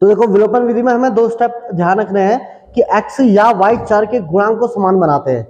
तो देखो विलोपन विधि में हमें दो स्टेप ध्यान रखने हैं कि x या y चर के गुणांक को समान बनाते हैं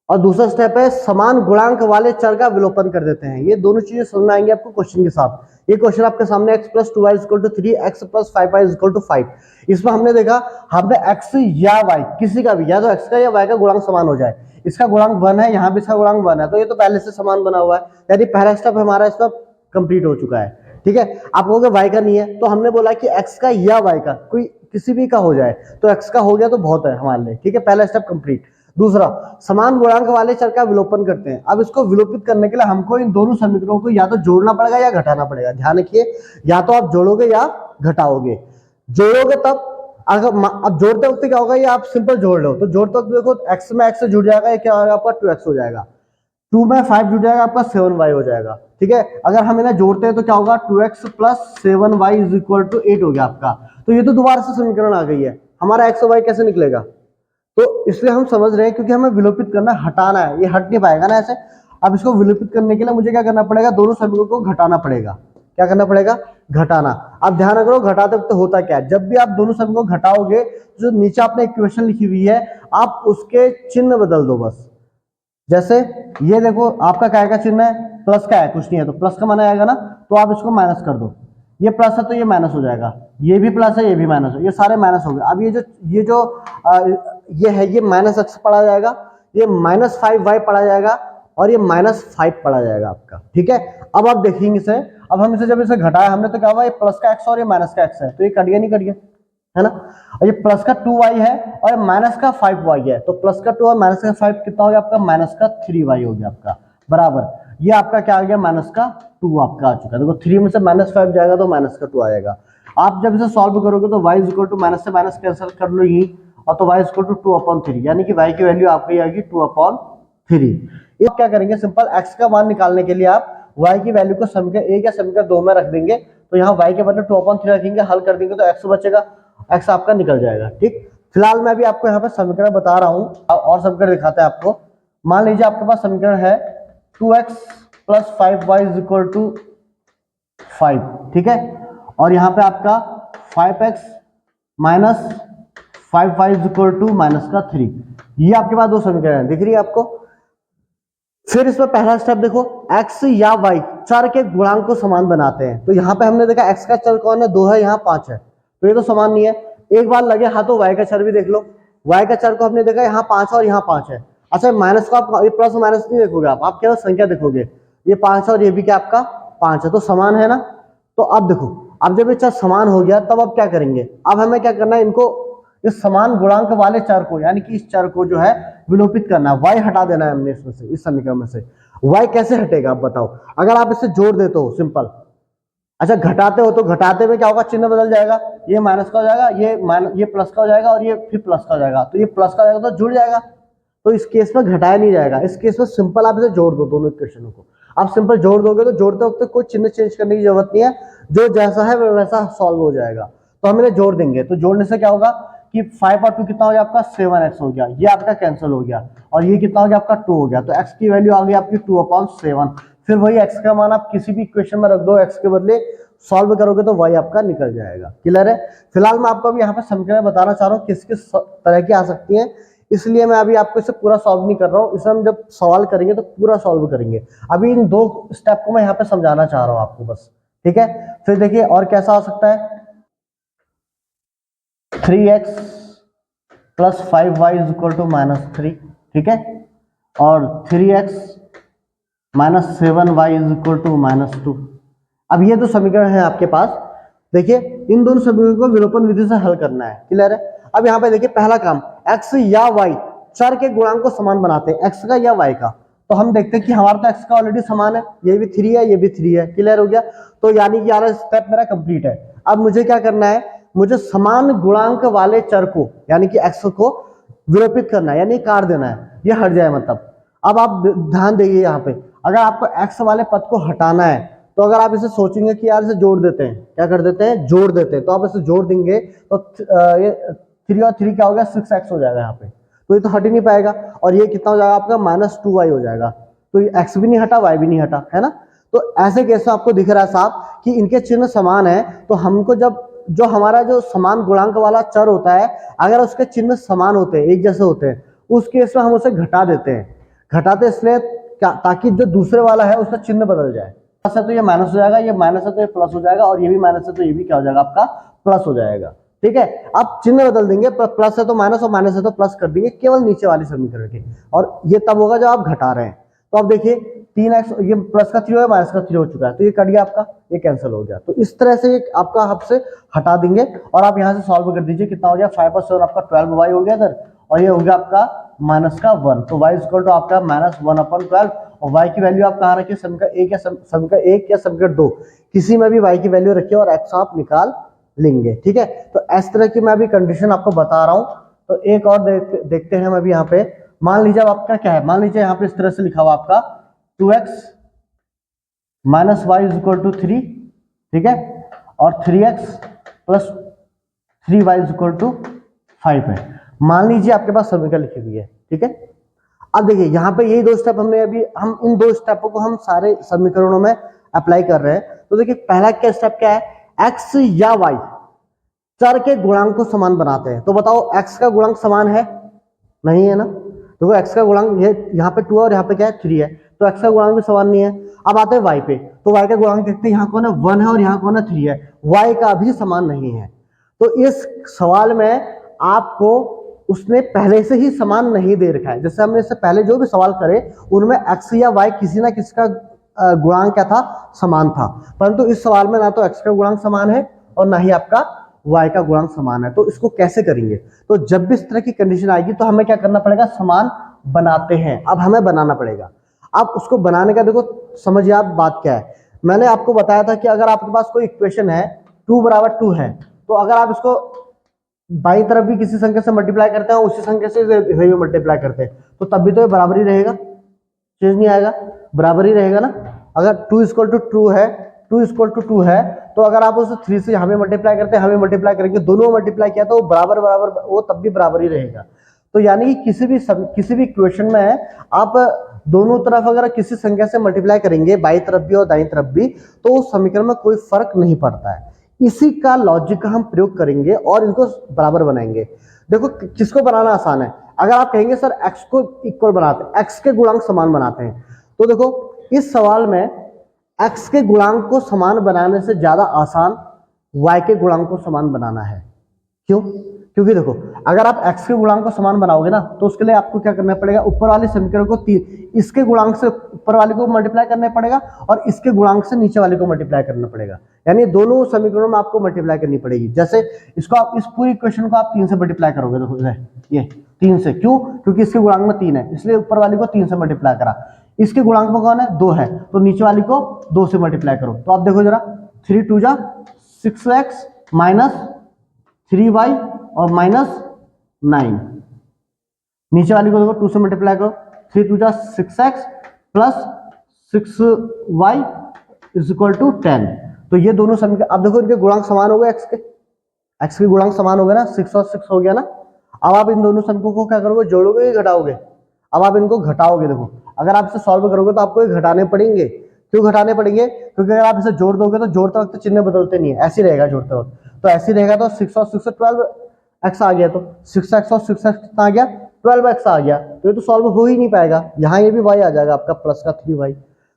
और दूसरा स्टेप है समान गुणांक वाले चर का विलोपन कर देते हैं। ये दोनों चीजें समझ में आएंगी आपको क्वेश्चन के साथ। ये क्वेश्चन आपके सामने x plus 2y equal to 3, x plus 5y equal to 5। इसमें हमने देखा हमने x या y किसी का भी, या तो x का या y का गुणांक समान हो जाए। इसका गुणांक 1 है, यहाँ भी इसका गुणांक 1 है, तो ये तो पहले से समान बना हुआ है, यानी पहला स्टेप हमारा इसमें कंप्लीट हो चुका है। ठीक है, आप कहोगे y का नहीं है, तो हमने बोला कि x का या y का कोई किसी भी का हो जाए, तो x का हो गया तो बहुत है हमारे लिए। ठीक है, पहला स्टेप कंप्लीट। दूसरा, समान गुणांक वाले चर का विलोपन करते हैं। अब इसको विलोपित करने के लिए हमको इन दोनों समीकरणों को या तो जोड़ना पड़ेगा या घटाना पड़ेगा। ध्यान रखिए, या तो आप जोड़ोगे या घटाओगे। जोड़ोगे तब, अगर अब जोड़ते वक्त क्या होगा, ये आप सिंपल जोड़ लो, तो जोड़ते वक्त देखो x में x से जुड़ जाएगा, ये क्या होगा आपका 2x हो जाएगा, 2 में 5 जुड़ जाएगा आपका 7y हो जाएगा। ठीक है, अगर हम इन्हें जोड़ते हैं तो क्या होगा 2x plus 7y is equal to 8 हो गया आपका। तो ये तो दोबारा से समीकरण आ गई है, हमारा x और y कैसे निकलेगा? तो इसलिए हम समझ रहे हैं क्योंकि हमें विलोपित करना, हटाना है, ये हट नहीं पाएगा ना ऐसे। अब इसको विलोपित करने के लिए मुझे क्या करना पड़ेगा, दोनों समीकरणों को घटाना पड़ेगा। क्या करना पड़ेगा? घटाना। अब ध्यान रखो घटाते वक्त होता क्या है, जब भी आप दोनों समीकरणों को घटाओगे, जो नीचे आपने इक्वेशन लिखी हुई है आप उसके चिन्ह बदल दो बस। जैसे ये देखो आपका क्या का चिन्ह है, प्लस का है, कुछ नहीं है तो प्लस का माना आएगा ना, तो आप इसको माइनस कर दो। ये प्लस है तो ये माइनस हो जाएगा, ये भी प्लस है ये भी माइनस हो, ये सारे माइनस हो गए। अब ये है, ये माइनस एक्स पढ़ा जाएगा, ये माइनस 5y पढ़ा जाएगा और ये माइनस 5 पढ़ा जाएगा आपका। ठीक है, अब आप देखेंगे इसे, अब हम इसे जब इसे घटाया हमने तो क्या हुआ, ये प्लस का x और ये माइनस का x है, तो ये कट गया नहीं कट गया, है ना। और ये प्लस का 2y है और माइनस का 5y है, तो प्लस का 2 और माइनस का 5 कितना हो गया आपका, माइनस का 3y हो गया आपका, बराबर। ये आपका क्या आ गया, माइनस का 2 आपका आ चुका है। देखो 3 में से माइनस 5 जाएगा तो माइनस का 2 आएगा। आप जब इसे सॉल्व करोगे तो y is equal to minus से माइनस कैंसिल कर लो ही, और तो y इज इक्वल टू 2/3, यानी कि y की वैल्यू आपकी आएगी 2/3। ये क्या करेंगे, सिंपल x का मान निकालने के लिए आप y की वैल्यू को समीकरण 1 या समीकरण 2 में रख देंगे, तो यहाँ y के बदले 2/3 रखेंगे, हल कर देंगे तो x बचेगा, x आपका निकल जाएगा। ठीक, फिलहाल मैं भी आपको यहाँ पे समीकरण बता रहा हूँ और समीकरण दिखाते हैं आपको। मान लीजिए आपके पास समीकरण है 2x plus 5y is equal to 5। ठीक है, और यहाँ पे आपका 5x minus 5y is equal to minus का 3। ये आपके पास दो समीकरण है, दिख रही है आपको। फिर इसमें पहला स्टेप देखो, x या y चर के गुणांक को समान बनाते हैं। तो यहाँ पे हमने देखा x का चर कौन है, 2 है, यहाँ 5 है, तो ये तो समान नहीं है। एक बार लगे हाथ तो y का चर भी देख लो, y का चर को हमने देखा यहाँ 5 और यहाँ 5 है। अच्छा, माइनस को आप ये प्लस माइनस नहीं देखोगे, आप केवल संख्या देखोगे, ये 5 और ये भी क्या आपका 5 है, तो समान है ना। तो अब देखो, अब जब ये चर समान हो गया तब अब क्या करेंगे, अब हमें क्या करना है, इनको इस समान गुणांक वाले चर को, यानी कि इस चर को जो है विलोपित करना है, y हटा देना है हमने इसमें से, इस समीकरण में से। y कैसे हटेगा आप बताओ, अगर आप इसे जोड़ देते हो सिंपल, अच्छा घटाते हो तो घटाते में क्या होगा, चिन्ह बदल जाएगा, ये माइनस का हो जाएगा, ये प्लस का हो जाएगा और ये फिर प्लस का हो जाएगा, तो ये प्लस का हो जाएगा तो जुड़ जाएगा। तो इस केस में घटाया नहीं जाएगा, इस केस में सिंपल आप इसे जोड़ दो, दोनों इक्वेशनों को आप सिंपल जोड़ दोगे तो जोड़ते वक्त कोई चिन्ह चेंज करने की जरूरत नहीं है, जो जैसा है वैसा सॉल्व हो जाएगा। तो हम इन्हें जोड़ देंगे, तो जोड़ने से क्या होगा कि 5 और 2 कितना हो गया आपका, 7x हो गया, ये आपका कैंसिल हो गया, और ये कितना हो गया आपका 2 हो गया, तो x की वैल्यू आ गई आपकी 2/7। फिर वही x का मान आप किसी भी इक्वेशन में रख दो, x के बदले सॉल्व करोगे तो y आपका निकल जाएगा। क्लियर है। फिलहाल मैं आपको अभी यहाँ पे समीकरण बताना चाह रहा हूँ किस किस तरह की आ सकती हैं, इसलिए मैं अभी आपको इसे पूरा सॉल्व नहीं कर रहा हूँ, इसे हम जब सवाल करेंगे तो पूरा सॉल्व करेंगे। अभी इन दो स्टेप को मैं यहाँ पे समझाना चाह रहा हूँ आपको बस। ठीक है, फिर देखिए और कैसा हो सकता है, 3x plus 5y is equal to -3। ठीक है, और 3x minus 7y is equal to -2। अब ये तो समीकरण है आपके पास, देखिए इन दोनों समीकरणों को विलोपन विधि से हल करना है। क्लियर है। अब यहाँ पे देखिए पहला काम, x या y चर के गुणांक को समान बनाते हैं, x का या y का। तो हम देखते हैं कि हमारा तो x का ऑलरेडी समान है, ये भी 3 है ये भी 3 है। क्लियर हो गया, तो यानी कि यार स्टेप मेरा कंप्लीट है। अब मुझे क्या करना है, मुझे समान गुणांक वाले चर को यानी कि x को विलोपित करना है, यानी काट देना है, ये हट जाए मतलब। अब आप ध्यान देंगे यहाँ पे, अगर आपको x वाले पद को हटाना है तो अगर आप इसे सोचेंगे कि यार इसे जोड़ देते हैं, क्या कर देते हैं, जोड़ देते हैं, तो आप इसे जोड़ देंगे तो ये 3 और 3 क्या हो गया, 6x हो जाएगा यहाँ पे, तो ये तो हट ही नहीं पाएगा, और ये कितना हो जाएगा आपका -2y हो जाएगा। तो ये x भी नहीं हटा y भी नहीं हटा, है ना। तो ऐसे केस में आपको दिख रहा है साहब कि इनके चिन्ह समान है, तो हमको जब जो हमारा जो समान गुणांक वाला चर होता है, अगर उसके चिन्ह समान होते हैं, एक जैसे होते हैं, उस केस में हम उसे घटा देते हैं। घटाते इसलिए ताकि जो दूसरे वाला है उसका चिन्ह बदल जाए। प्लस है तो ये माइनस हो जाएगा, ये माइनस है तो ये प्लस हो जाएगा, और ये भी माइनस है तो ये भी क्या हो जाएगा आपका प्लस हो जाएगा। ठीक है, अब चिन्ह बदल देंगे, प्लस है तो माइनस और माइनस है तो प्लस कर देंगे केवल नीचे वाले समीकरण के, और ये तब होगा जब आप घटा रहे हैं। तो अब देखिए 3x, ये प्लस का 3 है, माइनस का 3 हो चुका है, तो ये कट गया आपका, ये कैंसिल हो गया। तो इस तरह से आपका हब से हटा देंगे और आप यहाँ से सॉल्व कर दीजिए। कितना हो गया 5 + 7 आपका 12y हो गया इधर, और ये हो गया आपका माइनस का 1, तो y = आपका -1/12। और y की वैल्यू आप कहाँ रखिए, समीकरण 1 या समीकरण 2, किसी में भी y की वैल्यू रखिए और x आप निकाल लेंगे। ठीक है, तो इस तरह की मैं अभी कंडीशन आपको बता रहा हूं। तो एक और देखते हैं हम अभी यहाँ पे। मान लीजिए अब आपका क्या है, मान लीजिए यहाँ पे इस तरह से लिखा हुआ आपका 2x - y = 3, ठीक है, और 3x + 3y = 5 है। मान लीजिए आपके पास समीकरण लिखी हुई है। ठीक है, अब देखिए यहाँ पे यही 2 स्टेप हमने अभी, हम इन 2 स्टेपों को हम सारे समीकरणों में अप्लाई कर रहे हैं। तो देखिए पहला क्या स्टेप क्या है, x या y चर के गुणांक को समान बनाते हैं। तो बताओ x का गुणांक समान है, नहीं है ना, देखो x का गुणांक ये यहाँ पे 2 है और यहाँ पे क्या है 3 है, तो x का गुणांक भी समान नहीं है। अब आते हैं y पे, तो y का गुणांक देखते हैं, यहाँ कौन है 1 है और यहाँ कौन है 3 है, y का भी समान नहीं है। तो इस सवाल में आपको उसने पहले से ही समान नहीं दे रखा है। जैसे हमने इससे पहले जो भी सवाल करे उनमें x या y किसी ना किसी का गुणांक क्या था, समान था, परंतु इस सवाल में ना तो x का गुणांक समान है और ना ही आपका y का गुणांक समान है। तो इसको कैसे करेंगे, तो जब भी इस तरह की कंडीशन आएगी तो हमें क्या करना पड़ेगा, समान बनाते हैं। अब हमें बनाना पड़ेगा। अब उसको बनाने का देखो समझिए आप बात क्या है। मैंने आपको बताया था कि अगर आपके पास कोई इक्वेशन है 2 = 2 है, तो अगर आप इसको बाई तरफ भी किसी संख्या से मल्टीप्लाई करते हैं, उसी संख्या से इधर भी मल्टीप्लाई करते हैं, तो तब भी तो ये बराबर ही रहेगा, चेंज नहीं आएगा, बराबर ही रहेगा ना। अगर 2 = 2 है, 2 = 2 है, तो अगर आप उसे 3 से हमें मल्टीप्लाई करते हैं, हमें मल्टीप्लाई करेंगे, दोनों मल्टीप्लाई किया तो वो बराबर वो तब भी बराबर ही रहेगा। तो यानी कि किसी भी इक्वेशन में आप दोनों तरफ अगर किसी संख्या से मल्टीप्लाई करेंगे, बाई तरफ भी और दाई तरफ भी, तो उस समीकरण में कोई फर्क नहीं पड़ता है। इसी का लॉजिक का हम प्रयोग करेंगे और इनको बराबर बनाएंगे। देखो किसको बनाना आसान है, अगर आप कहेंगे सर x को इक्वल बनाते हैं, x के गुणांक समान बनाते हैं, तो देखो इस सवाल में x के गुणांक को समान बनाने से ज्यादा आसान y के गुणांक को समान बनाना है। क्यों, क्योंकि देखो अगर आप x के गुणांक को समान बनाओगे ना, तो उसके लिए आपको क्या करना पड़ेगा, ऊपर वाले समीकरण को 3, इसके गुणांक से ऊपर वाले को मल्टीप्लाई करना पड़ेगा और इसके गुणांक से नीचे वाले को मल्टीप्लाई करना पड़ेगा, यानी दोनों समीकरणों में आपको मल्टीप्लाई करनी पड़ेगी। जैसे इसको आप, इस पूरी इक्वेशन को आप 3 से मल्टीप्लाई करोगे, देखो ये 3 से, क्यों, क्योंकि इसके गुणांक में 3 है, इसलिए ऊपर वाले को 3 से मल्टीप्लाई करा। इसके गुणांक में कौन है, 2 है, तो नीचे वाली को 2 से मल्टीप्लाई करो। तो आप देखो जरा, 3 × 2 = 6x - 3y और -9, नीचे वाली को देखो 2 से मल्टीप्लाई करो, 3 × 2 = 6x + 6y = 10। तो ये दोनों समीकरण, अब देखो इनके गुणांक समान हो गए, x के गुणांक समान हो गए ना, 6 और 6 हो गया ना। अब आप इन दोनों समीकरणों को क्या करोगे, जोड़ोगे या घटाओगे, अब आप इनको घटाओगे। देखो अगर आप इसे सॉल्व करोगे तो आपको ये घटाने पड़ेंगे। क्यों घटाने पड़ेंगे, क्योंकि अगर आप इसे जोड़ दोगे तो जोड़ते वक्त चिन्ह बदलते नहीं है, ऐसे रहेगा जोड़ते वक्त, तो ऐसे रहेगा। तो 6 और 6 से 12x आ गया, तो 6x और 6x कितना आ गया, 12x आ गया। तो ये तो सॉल्व हो ही नहीं पाएगा, यहाँ ये भी y आ जाएगा आपका प्लस का 3y।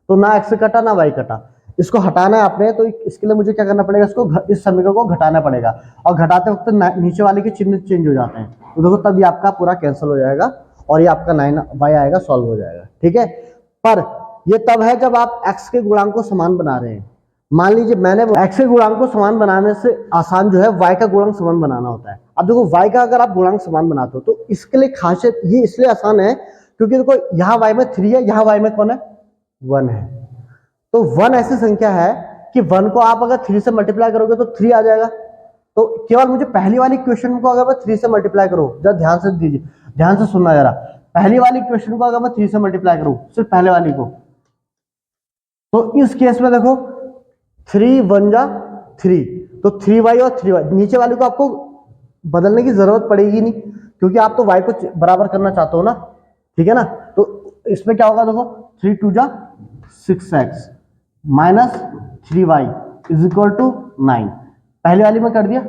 तो ना x कटा ना y कटा, इसको हटाना है आपने, तो इसके लिए मुझे क्या करना पड़ेगा, इसको इस समीकरण को घटाना पड़ेगा, और घटाते वक्त नीचे वाले के चिन्ह चेंज हो जाते हैं, तो देखो तब ये आपका पूरा कैंसिल हो जाएगा और ये आपका 9y आएगा, सॉल्व हो जाएगा। ठीक है, पर ये तब है जब आप x के गुणांक को समान बना रहे हैं। मान लीजिए मैंने x के गुणांक को समान बनाने से आसान जो है y का गुणांक समान बनाना होता है। अब देखो y का अगर आप गुणांक समान बनाते हो तो इसके लिए खासियत ये इसलिए आसान है क्योंकि देखो यहाँ y में 3 है, यहाँ y में कौन है, 1 है। तो 1 ऐसी संख्या है कि 1 को आप अगर 3 से मल्टीप्लाई करोगे तो 3 आ जाएगा। तो केवल मुझे पहली वाली क्वेश्चन को अगर मैं 3 से मल्टीप्लाई करूं, जरा ध्यान से दीजिए, ध्यान से सुनना जरा, पहली वाली क्वेश्चन को अगर मैं 3 से मल्टीप्लाई करूं, सिर्फ पहले वाली को, तो इस केस में देखो 3 × 1 = 3, तो 3y और 3y, नीचे वाली को आपको बदलने की जरूरत पड़ेगी नहीं क्योंकि आप तो y को बराबर करना चाहते हो ना, ठीक है ना। तो इसमें क्या होगा, देखो 3 × 2 = 6x - 3y = 9, पहले वाली में कर दिया,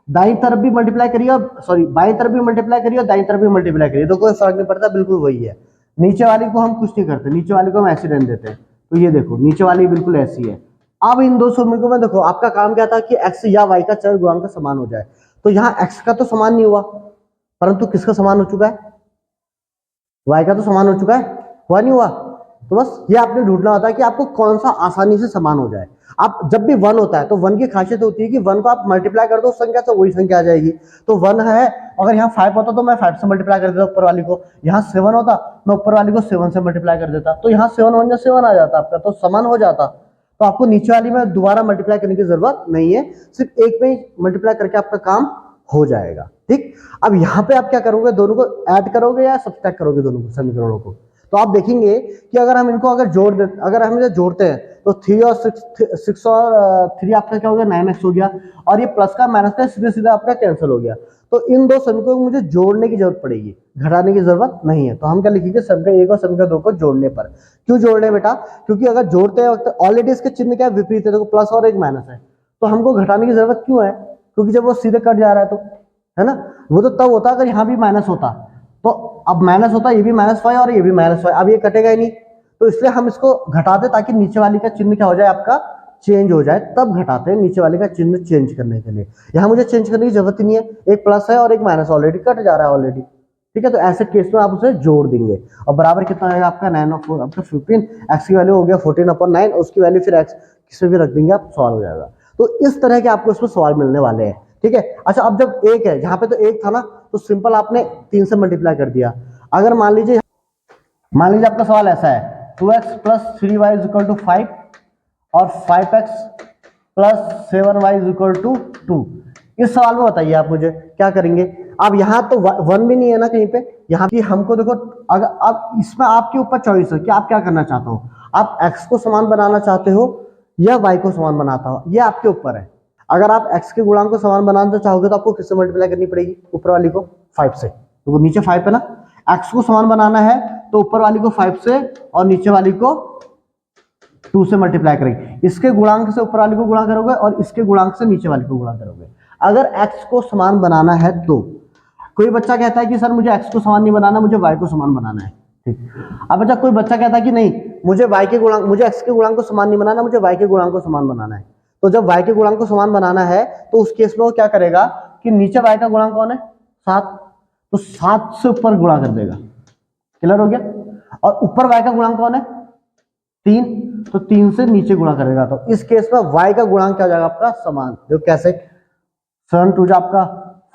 दाई तरफ भी मल्टीप्लाई करिए और सॉरी बाई तरफ भी मल्टीप्लाई करिए और दाई तरफ भी मल्टीप्लाई करिए, तो कोई फर्क नहीं पड़ता, बिल्कुल वही है। नीचे वाली को हम कुछ नहीं करते, नीचे वाली को हम ऐसे रहने देते हैं। तो ये देखो नीचे वाली बिल्कुल ऐसी है। अब इन दो समीकरणों में देखो आपका काम क्या था कि x या y का चर गुणांक समान हो जाए। तो यहाँ x का तो समान नहीं हुआ, परंतु किसका समान हो चुका है, y का तो समान हो चुका है, हुआ नहीं हुआ। तो बस ये आपने ढूंढना होता है कि आपको कौन सा आसानी से समान हो जाए। आप जब भी वन होता है तो वन की खासियत होती है कि वन को आप मल्टीप्लाई कर दो उस संख्या से वही संख्या आ जाएगी। तो वन है, अगर यहाँ 5 होता तो मैं 5 से मल्टीप्लाई कर देता ऊपर वाली को, यहाँ 7 होता मैं ऊपर वाली को 7 से मल्टीप्लाई कर देता, तो यहाँ 7 1 7 आ जाता आपका, तो समान हो जाता। तो आपको नीचे वाली में दोबारा मल्टीप्लाई करने की जरूरत नहीं है, सिर्फ एक में ही मल्टीप्लाई करके आपका काम हो जाएगा। ठीक, अब यहाँ पे आप क्या करोगे, दोनों को ऐड करोगे या सब्ट्रैक्ट करोगे दोनों समीकरणों को। तो आप देखेंगे कि अगर हम इनको अगर जोड़ दे, अगर हम इसे जोड़ते हैं तो 3 और 6 और 3 आपका क्या हो गया 9x हो गया, और ये प्लस का माइनस का सीधे सीधे आपका कैंसिल हो गया। तो इन दो समीकरणों को मुझे जोड़ने की जरूरत पड़ेगी, घटाने की जरूरत नहीं है। तो हम क्या लिखेंगे, समीकरण 1 और समीकरण 2 को जोड़ने पर। क्यों जोड़ने बेटा, क्योंकि अगर जोड़ते वक्त ऑलरेडी इसके चिन्ह क्या विपरीत है, देखो प्लस और एक माइनस है, तो हमको घटाने की जरूरत क्यों है, क्योंकि जब वो सीधे कट जा रहा है तो, है ना, वो तो तब होता अगर यहाँ भी माइनस होता, तो अब माइनस होता, ये भी -5 और ये भी -5, अब ये कटेगा ही नहीं, तो इसलिए हम इसको घटाते ताकि नीचे वाली का चिन्ह क्या हो जाए आपका चेंज हो जाए, तब घटाते हैं नीचे वाले का चिन्ह चेंज करने के लिए। यहाँ मुझे चेंज करने की जरूरत ही नहीं है, एक प्लस है और एक माइनस ऑलरेडी कट जा रहा है ऑलरेडी। ठीक है, तो ऐसे केस में आप उसे जोड़ देंगे और बराबर कितना आएगा आपका 9 और 4 आपका 15, एक्स की वैल्यू हो गया 14/9, उसकी वैल्यू फिर एक्स किसी भी रख देंगे आप, सॉल्व हो जाएगा। तो इस तरह के आपको इसमें सवाल मिलने वाले हैं। ठीक है, अच्छा अब जब एक है, यहाँ पे तो एक था ना, तो सिंपल आपने 3 से मल्टीप्लाई कर दिया। अगर मान लीजिए आपका सवाल ऐसा है 2x + 3y = 5 और 5x + 7y = 2, इस सवाल में बताइए आप मुझे क्या करेंगे। अब यहाँ तो 1 भी नहीं है ना कहीं पे, यहाँ की हमको देखो, अगर अब इसमें आपके ऊपर चॉइस है कि आप क्या करना चाहते हो, आप x को समान बनाना चाहते हो या y को समान बनाता हो, ये आपके ऊपर है। अगर आप x के गुणांक को समान बनाना चाहोगे तो आपको किससे मल्टीप्लाई करनी पड़ेगी, ऊपर वाली को 5 से, तो वो नीचे 5 है ना। x को समान बनाना है तो ऊपर वाली को 5 से और नीचे वाली को 2 से मल्टीप्लाई करेंगे। इसके गुणांक से ऊपर वाली को गुणा करोगे और इसके गुणांक से नीचे वाली को गुणा करोगे। अगर x को समान बनाना है तो कोई बच्चा कहता है कि सर मुझे x को समान नहीं बनाना, मुझे y को समान बनाना है। ठीक, अब बच्चा कोई बच्चा कहता है कि नहीं मुझे y के गुणांक, मुझे x के गुणांक को समान नहीं बनाना, मुझे y के गुणांक को समान बनाना है। तो जब y के गुणांक को समान बनाना है तो उस केस में वो क्या करेगा कि नीचे y का गुणांक कौन है 7, तो 7 से ऊपर गुणा कर देगा, क्लियर हो गया। और ऊपर y का गुणांक कौन है 3, तो 3 से नीचे गुणा करेगा। तो इस केस में y का गुणांक क्या हो जाएगा आपका समान, जो कैसे 7 2 आपका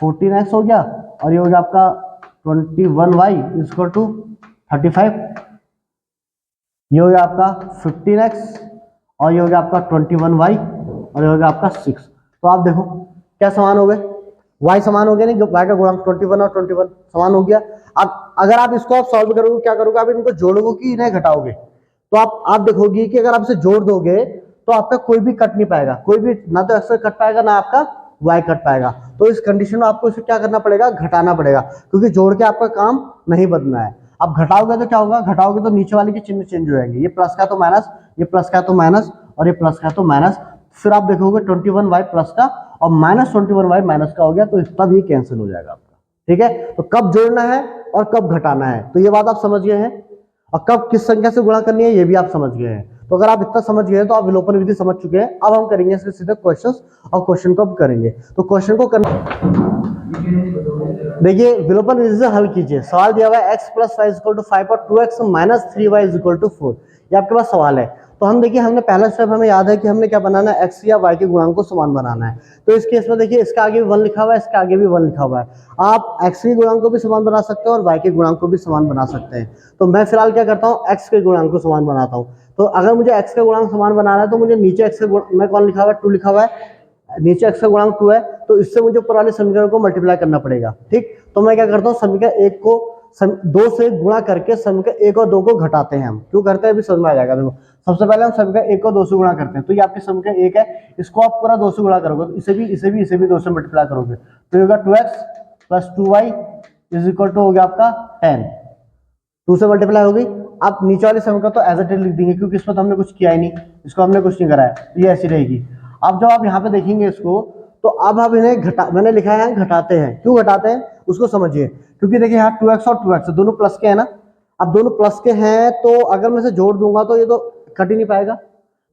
14x हो गया और ये हो गया आपका 21y = 35, ये हो गया आपका 15x और ये हो गया आपका 21y और ये हो गया आपका 6। तो आप देखो क्या समान हो गए, y समान हो गया, नहीं y का गुणांक 21 और 21 समान हो गया। अब अगर आप इसको आप सॉल्व करोगे क्या करोगे, आप इनको जोड़ोगे कि इन्हें घटाओगे, तो आप देखोगे कि अगर आप इसे जोड़ दोगे तो आपका कोई भी कट नहीं पाएगा, कोई भी ना तो x कट पाएगा ना आपका y कट पाएगा। तो इस कंडीशन में आपको इसे क्या करना पड़ेगा, घटाना पड़ेगा, क्योंकि जोड़ के आपका काम नहीं बदलना है। अब घटाओगे तो क्या होगा, घटाओगे तो नीचे वाले के चिन्ह चेंज हो जाएंगे, ये प्लस का तो माइनस, ये प्लस का तो माइनस और ये प्लस का तो माइनस, फिर आप देखोगे 21y प्लस का और -21y माइनस का हो गया, तो तब ये कैंसिल हो जाएगा आपका। ठीक है, तो कब जोड़ना है और कब घटाना है, तो ये बात आप समझ गए हैं, और कब किस संख्या से गुणा करनी है ये भी आप समझ गए हैं। तो अगर आप इतना समझ गए तो आप विलोपन विधि समझ चुके हैं। अब हम करेंगे इसके सीधे क्वेश्चंस, और क्वेश्चन को अब करेंगे। तो क्वेश्चन को करना, देखिए विलोपन विधि से हल कीजिए। सवाल दिया हुआ है x + y = 5 और 2x - 3y = 4, ये आपके पास सवाल है। तो हम देखिए, हमने पहला स्टेप हमें याद है कि हमने क्या बनाना है, x या y के गुणांक को समान बनाना है। तो इस केस में देखिए इसका आगे भी 1 लिखा हुआ है, इसके आगे भी 1 लिखा हुआ है। आप x के गुणांक को भी समान बना सकते हैं और y के गुणांक को भी समान बना सकते हैं। तो मैं फिलहाल क्या करता हूँ, x के गुणांक को समान बनाता हूँ। तो अगर मुझे x का गुणांक समान बनाना है तो मुझे नीचे x के में कौन लिखा हुआ है 2 लिखा हुआ है, नीचे x का गुणांक 2 है, तो इससे मुझे ऊपर वाले समीकरण को मल्टीप्लाई करना पड़ेगा। ठीक, तो मैं क्या करता हूँ, समीकरण 1 को 2 से गुणा करके समीकरण 1 और 2 को घटाते हैं। हम क्यों करते हैं अभी समझ में आ जाएगा। देखो सबसे पहले हम समीकरण 1 को 2 से गुणा करते हैं, तो ये आपके समीकरण 1 है, इसको आप पूरा 2 से गुणा करोगे, तो इसे भी 2 से मल्टीप्लाई करोगे, तो ये होगा 2x + 2y = हो गया आपका 10, 2 से मल्टीप्लाई हो गई। आप नीचे वाले समीकरण तो एज इट इज लिख देंगे, क्योंकि इसमें तो हमने कुछ किया ही नहीं, इसको हमने कुछ नहीं कराया, तो ये ऐसी रहेगी। अब जब आप यहाँ पे देखेंगे इसको, तो अब हम इन्हें मैंने लिखा है घटाते हैं। क्यों घटाते हैं उसको समझिए, क्योंकि देखिए यहाँ 2x और 2x दोनों प्लस के हैं ना। अब दोनों प्लस के हैं तो अगर मैं इसे जोड़ दूंगा तो ये तो कट ही नहीं पाएगा,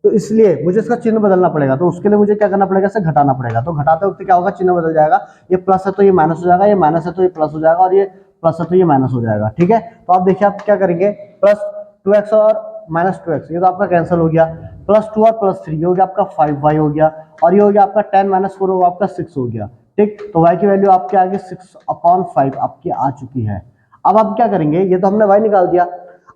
तो इसलिए मुझे इसका चिन्ह बदलना पड़ेगा। तो उसके लिए मुझे क्या करना पड़ेगा, इसे घटाना पड़ेगा। तो घटाते वक्त क्या होगा, चिन्ह बदल जाएगा। ये प्लस है तो ये माइनस हो जाएगा, ये माइनस है तो ये प्लस हो जाएगा, और ये प्लस है तो ये माइनस हो जाएगा। ठीक है, तो आप देखिए आप क्या करेंगे, प्लस 2x और माइनस 2x ये तो आपका कैंसिल हो गया, प्लस 2 और प्लस 3 ये हो गया आपका 5y हो गया, और ये हो गया आपका 10 माइनस 4 होगा आपका 6 हो गया। ठीक, तो y की वैल्यू आपके आगे 6/5 आपकी आ चुकी है। अब आप क्या करेंगे, ये तो हमने y निकाल दिया।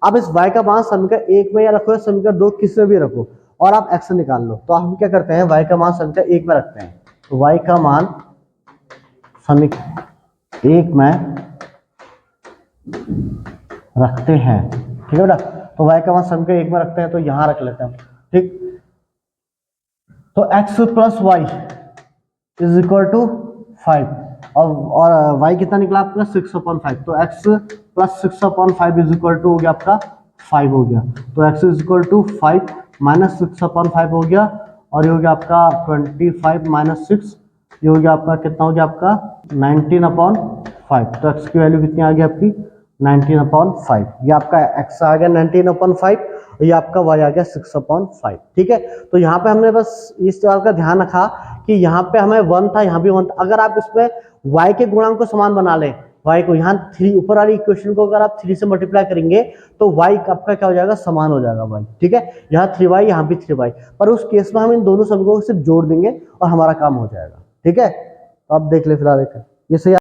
अब इस y का मान समीकरण 1 में या रखो या समीकरण 2 किस में भी रखो, और आप x निकाल लो। तो हम क्या करते हैं, y का मान समीकरण 1 में रखते हैं। तो y का मान समीकरण 1 में रखते हैं। ठीक है बेटा, तो y का मान समीकरण 1 में रखते हैं, तो यहां रख लेते हैं। ठीक, तो x plus Y is equal to 5, और y कितना निकला आपका 6/5, तो x plus 6/5 is equal to हो गया आपका 5 हो गया। तो x is equal to 5 minus 6/5 हो गया, और ये हो गया आपका 25 माइनस 6, ये हो गया आपका कितना हो गया आपका 19/5। तो x की वैल्यू कितनी आ गई आपकी 19/5। ये आपका x आ गया 19/5, और ये आपका y आ गया 6/5। ठीक है, तो यहाँ पे हमने बस इस बात का ध्यान रखा कि यहाँ पे हमें 1 था, यहाँ भी 1 था। अगर आप इसमें y के गुणांक को समान बना लें, y को यहाँ 3 ऊपर वाली इक्वेशन को अगर आप 3 से मल्टीप्लाई करेंगे तो y आपका क्या हो जाएगा, समान हो जाएगा y। ठीक है, यहाँ 3y यहाँ भी 3y, पर उस केस में हम इन दोनों समीकरणों को सिर्फ जोड़ देंगे और हमारा काम हो जाएगा। ठीक है, तो आप देख ले फिलहाल ये सही